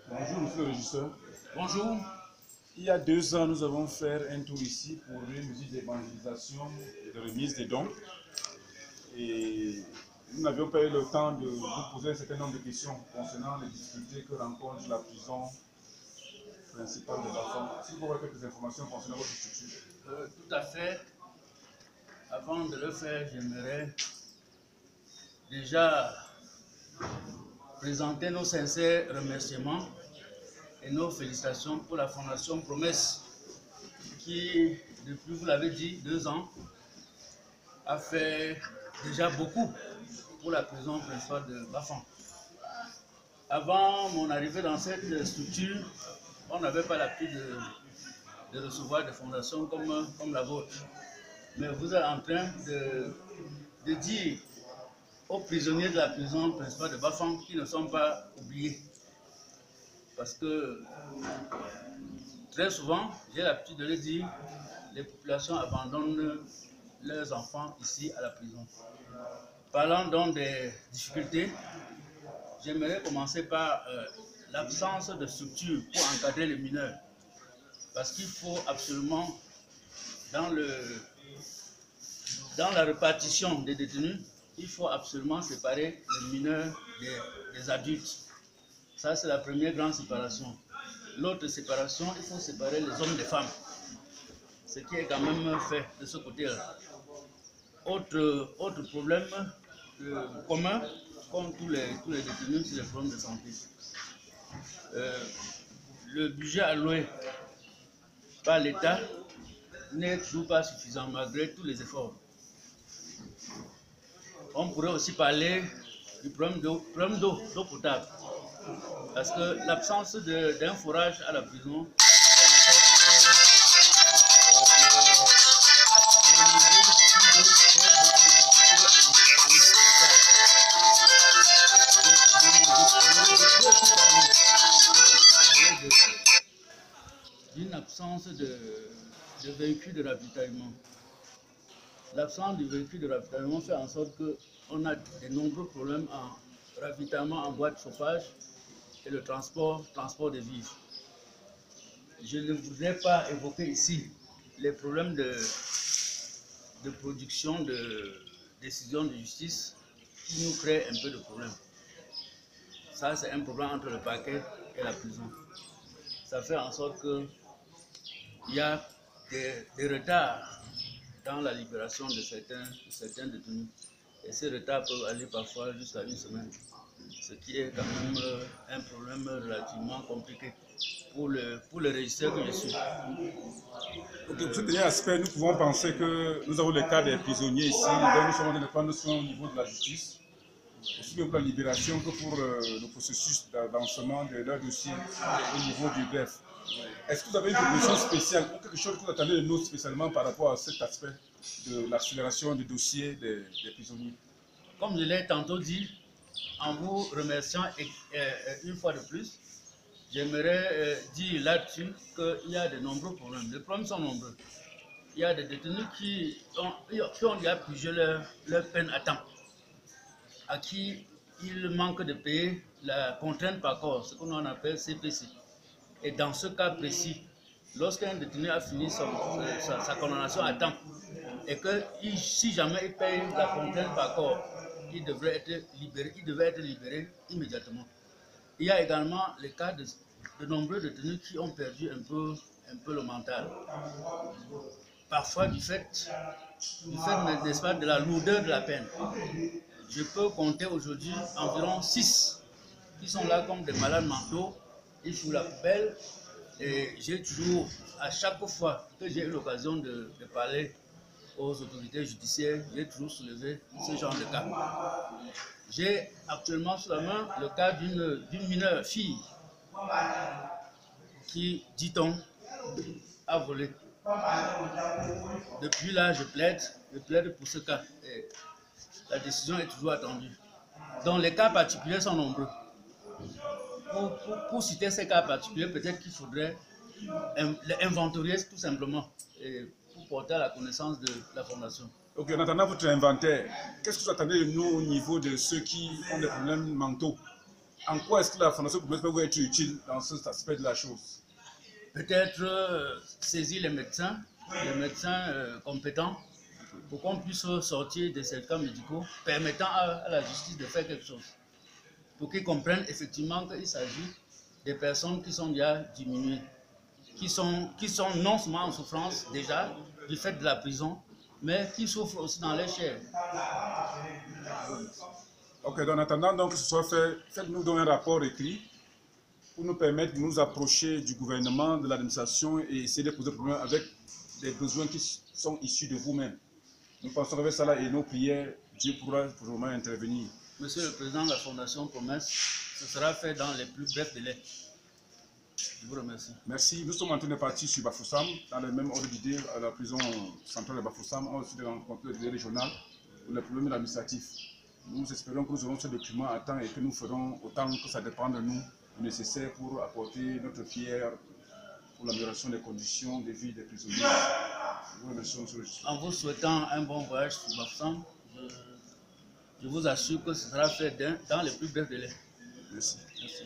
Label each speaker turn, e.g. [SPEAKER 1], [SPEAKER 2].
[SPEAKER 1] Bonjour, monsieur le régisseur.
[SPEAKER 2] Bonjour.
[SPEAKER 1] Il y a 2 ans, nous avons fait un tour ici pour une visite d'évangélisation et de remise des dons. Et nous n'avions pas eu le temps de vous poser un certain nombre de questions concernant les difficultés que rencontre la prison principale de Bafang. Si vous avez quelques informations concernant votre structure.
[SPEAKER 2] Tout à fait. Avant de le faire, j'aimerais déjà présenter nos sincères remerciements et nos félicitations pour la Fondation Promesse qui, depuis, vous l'avez dit, 2 ans, a fait déjà beaucoup pour la prison principale de Bafang. Avant mon arrivée dans cette structure, on n'avait pas l'habitude de recevoir des fondations comme la vôtre. Mais vous êtes en train de dire aux prisonniers de la prison principale de Bafang qu'ils ne sont pas oubliés. Parce que très souvent, j'ai l'habitude de le dire, les populations abandonnent leurs enfants ici à la prison. Parlant donc des difficultés, j'aimerais commencer par l'absence de structure pour encadrer les mineurs. Parce qu'il faut absolument, dans la répartition des détenus, il faut absolument séparer les mineurs des adultes. Ça, c'est la première grande séparation. L'autre séparation, il faut séparer les hommes des femmes. Ce qui est quand même fait de ce côté-là. Autre problème commun, comme tous les détenus, c'est les problèmes de santé. Le budget alloué par l'État n'est toujours pas suffisant malgré tous les efforts. On pourrait aussi parler du problème d'eau potable. Parce que l'absence d'un forage à la prison fait d'une absence de véhicule de ravitaillement. L'absence du véhicule de ravitaillement fait en sorte qu'on a de nombreux problèmes en ravitaillement en bois de chauffage et le transport des vivres. Je ne voudrais pas évoquer ici les problèmes de production de décisions de justice qui nous créent un peu de problèmes. Ça, c'est un problème entre le parquet et la prison. Ça fait en sorte qu'il y a des retards dans la libération de certains détenus. Et ces retards peuvent aller parfois jusqu'à 1 semaine. Ce qui est quand même un problème relativement compliqué pour le régisseur que je suis.
[SPEAKER 1] Okay, pour ce dernier aspect, nous pouvons penser que nous avons le cas des prisonniers ici, dont nous sommes en train de prendre soin au niveau de la justice, aussi bien pour la libération que pour le processus d'avancement de leur dossier au niveau du greffe. Est-ce que vous avez une proposition spéciale ou quelque chose que vous attendez de nous spécialement par rapport à cet aspect de l'accélération du dossier des prisonniers?
[SPEAKER 2] Comme je l'ai tantôt dit, en vous remerciant une fois de plus, j'aimerais dire là-dessus qu'il y a de nombreux problèmes. Les problèmes sont nombreux. Il y a des détenus qui ont déjà purgé leur peine à temps, à qui il manque de payer la contrainte par corps, ce qu'on appelle CPC. Et dans ce cas précis, lorsqu'un détenu a fini sa condamnation à temps, et que si jamais il paye la contrainte par corps, il devrait être libéré immédiatement. Il y a également les cas de nombreux détenus qui ont perdu un peu le mental. Parfois du fait n'est-ce pas, de la lourdeur de la peine. Je peux compter aujourd'hui environ 6 qui sont là comme des malades mentaux. Ils foutent la poubelle. Et j'ai toujours, à chaque fois que j'ai eu l'occasion de parler aux autorités judiciaires, j'ai toujours soulevé ce genre de cas. J'ai actuellement sous la main le cas d'une mineure fille qui, dit-on, a volé. Depuis là, je plaide pour ce cas. Et la décision est toujours attendue. Donc les cas particuliers sont nombreux. Pour citer ces cas particuliers, peut-être qu'il faudrait les inventorier tout simplement et pour porter à la connaissance de la Fondation.
[SPEAKER 1] Ok, en attendant votre inventaire, qu'est-ce que vous attendez de nous au niveau de ceux qui ont des problèmes mentaux En quoi est-ce que la Fondation Promesse peut vous être utile dans cet aspect de la chose?
[SPEAKER 2] Peut-être saisir les médecins compétents pour qu'on puisse sortir des certificats médicaux permettant à la justice de faire quelque chose. Pour qu'ils comprennent effectivement qu'il s'agit des personnes qui sont déjà diminuées, qui sont non seulement en souffrance déjà du fait de la prison, mais qui souffrent aussi dans les chairs.
[SPEAKER 1] Ok, donc en attendant donc, que ce soit fait, faites-nous donc un rapport écrit pour nous permettre de nous approcher du gouvernement, de l'administration et essayer de poser des problèmes avec des besoins qui sont issus de vous-même. Nous pensons avec ça là et nos prières, Dieu pourra pour le moment intervenir.
[SPEAKER 2] Monsieur le Président de la Fondation Promesse, ce sera fait dans les plus brefs délais. Je vous remercie.
[SPEAKER 1] Merci. Nous sommes en train de partir sur Bafoussam, dans le même ordre d'idée, à la prison centrale de Bafoussam. On a aussi rencontré le délai régional pour les problèmes administratifs. Nous espérons que nous aurons ce document à temps et que nous ferons autant que ça dépend de nous, le nécessaire pour apporter notre pierre pour l'amélioration des conditions de vie des prisonniers. Nous vous remercions, monsieur le juge.
[SPEAKER 2] En vous souhaitant un bon voyage sur Bafoussam, je vous assure que ce sera fait dans les plus brefs délais.
[SPEAKER 1] Merci.
[SPEAKER 2] Merci.